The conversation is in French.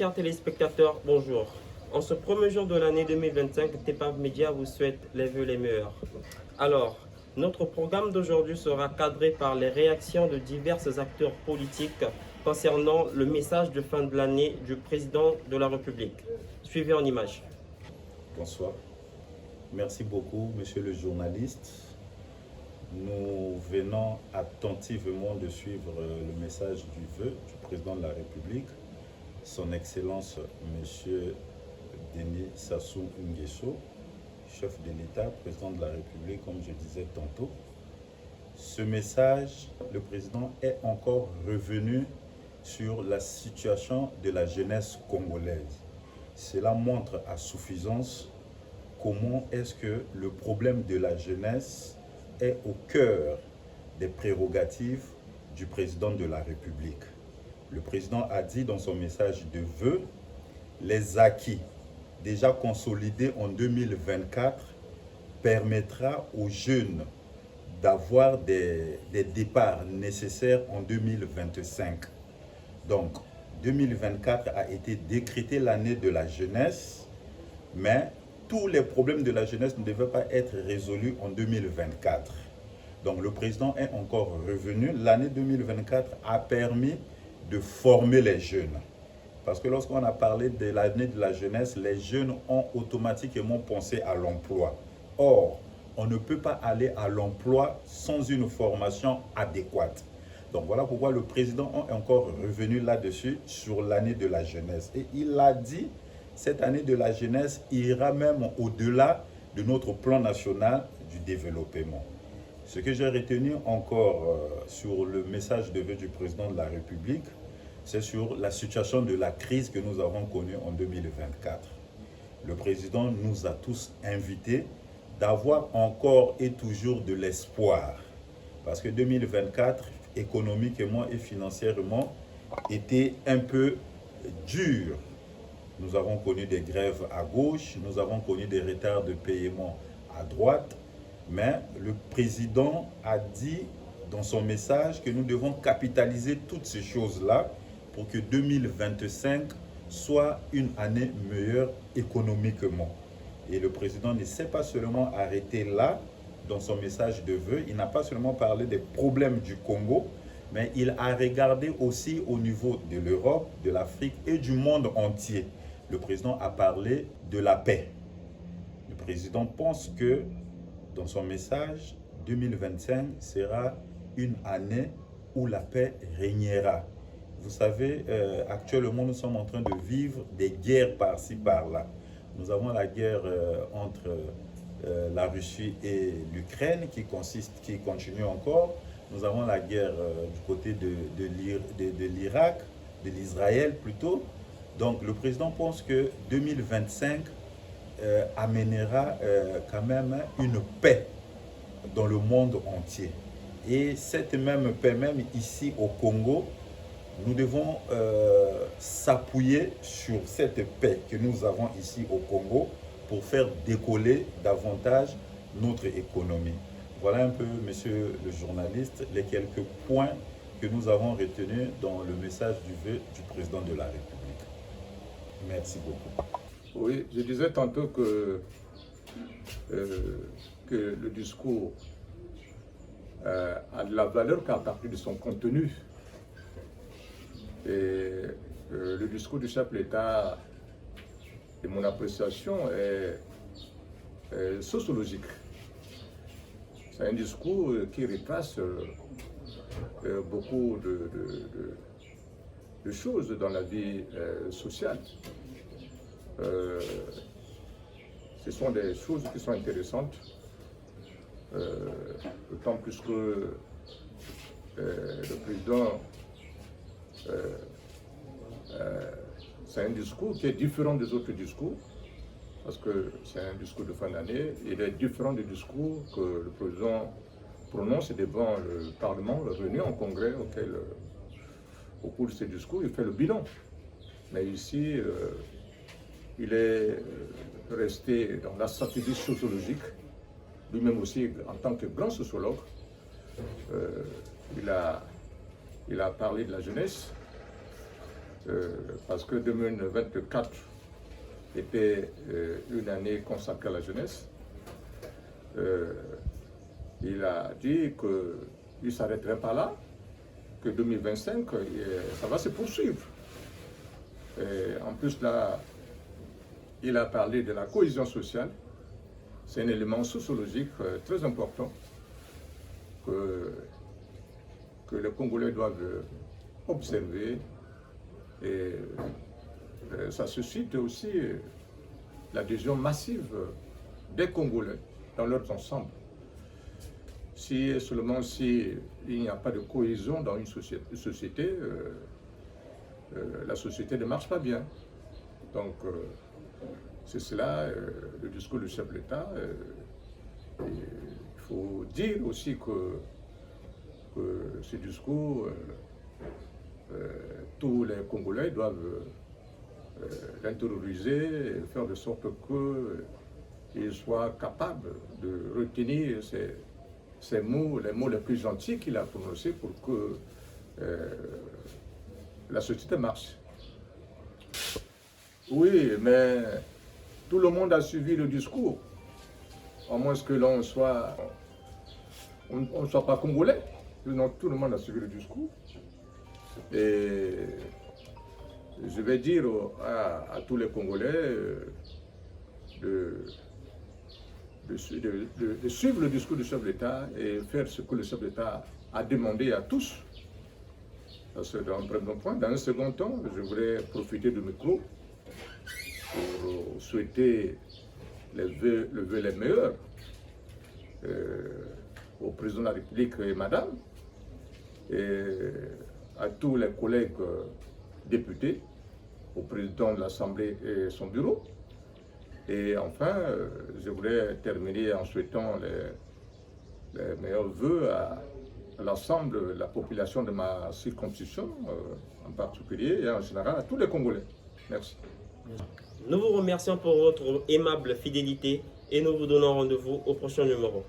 chers téléspectateurs, bonjour. En ce premier jour de l'année 2025, TEPAV Média vous souhaite les vœux les meilleurs. Alors, notre programme d'aujourd'hui sera cadré par les réactions de divers acteurs politiques concernant le message de fin de l'année du président de la République. Suivez en images. Bonsoir. Merci beaucoup, monsieur le journaliste. Nous venons attentivement de suivre le message du vœu du président de la République, son Excellence, monsieur Denis Sassou Nguesso, chef de l'État, président de la République, comme je disais tantôt. Ce message, le président est encore revenu sur la situation de la jeunesse congolaise. Cela montre à suffisance comment est-ce que le problème de la jeunesse est au cœur des prérogatives du président de la République. Le président a dit dans son message de vœux, les acquis déjà consolidés en 2024 permettra aux jeunes d'avoir des départs nécessaires en 2025. Donc, 2024 a été décrété l'année de la jeunesse, mais tous les problèmes de la jeunesse ne devaient pas être résolus en 2024. Donc le président est encore revenu. L'année 2024 a permis de former les jeunes. Parce que lorsqu'on a parlé de l'année de la jeunesse, les jeunes ont automatiquement pensé à l'emploi. Or, on ne peut pas aller à l'emploi sans une formation adéquate. Donc voilà pourquoi le président est encore revenu là-dessus sur l'année de la jeunesse. Et il a dit, cette année de la jeunesse ira même au-delà de notre plan national du développement. Ce que j'ai retenu encore sur le message de vœux du président de la République, c'est sur la situation de la crise que nous avons connue en 2024. Le président nous a tous invités d'avoir encore et toujours de l'espoir. Parce que 2024, économiquement et financièrement, était un peu dur. Nous avons connu des grèves à gauche, nous avons connu des retards de paiement à droite, mais le président a dit dans son message que nous devons capitaliser toutes ces choses-là pour que 2025 soit une année meilleure économiquement. Et le président ne s'est pas seulement arrêté là dans son message de vœux, il n'a pas seulement parlé des problèmes du Congo, mais il a regardé aussi au niveau de l'Europe, de l'Afrique et du monde entier. Le président a parlé de la paix. Le président pense que dans son message, 2025 sera une année où la paix régnera. Vous savez, actuellement, nous sommes en train de vivre des guerres par-ci, par-là. Nous avons la guerre entre la Russie et l'Ukraine qui continue encore. Nous avons la guerre du côté de l'Irak, de l'Israël plutôt. Donc le président pense que 2025 amènera quand même une paix dans le monde entier. Et cette même paix, même ici au Congo, nous devons s'appuyer sur cette paix que nous avons ici au Congo pour faire décoller davantage notre économie. Voilà un peu, monsieur le journaliste, les quelques points que nous avons retenus dans le message du vœu du président de la République. Merci beaucoup. Oui, je disais tantôt que le discours a de la valeur qu'à partir de son contenu. Et le discours du chef de l'État, de mon appréciation, est sociologique. C'est un discours qui retrace beaucoup de choses dans la vie sociale. Ce sont des choses qui sont intéressantes, d'autant plus que le président, c'est un discours qui est différent des autres discours, parce que c'est un discours de fin d'année. Il est différent des discours que le président prononce devant le Parlement, réuni en congrès, auquel, au cours de ces discours, il fait le bilan. Mais ici, il est resté dans la stratégie sociologique, lui-même aussi en tant que grand sociologue. Il a parlé de la jeunesse, parce que 2024 était une année consacrée à la jeunesse. Il a dit qu'il ne s'arrêterait pas là, que 2025, ça va se poursuivre. Et en plus, là, il a parlé de la cohésion sociale. C'est un élément sociologique très important que les Congolais doivent observer. Et ça suscite aussi l'adhésion massive des Congolais dans leurs ensembles. Seulement si il n'y a pas de cohésion dans une société, la société ne marche pas bien. Donc c'est cela le discours du chef de l'État. Il faut dire aussi que ce discours, tous les Congolais doivent l'intérioriser et faire de sorte qu'ils soient capables de retenir ces mots, les mots les plus gentils qu'il a prononcés pour que la société marche. Oui, mais tout le monde a suivi le discours, à moins que l'on ne soit pas congolais. Donc, tout le monde a suivi le discours. Et je vais dire à tous les Congolais de suivre le discours du chef de l'État et faire ce que le chef de l'État a demandé à tous. Parce que dans un premier point, dans un second temps, je voudrais profiter du micro pour souhaiter le vœu les meilleurs au président de la République et madame, et à tous les collègues députés, au président de l'Assemblée et son bureau. Et enfin, je voudrais terminer en souhaitant les meilleurs vœux à l'ensemble de la population de ma circonscription, en particulier, et en général à tous les Congolais. Merci. Nous vous remercions pour votre aimable fidélité et nous vous donnons rendez-vous au prochain numéro.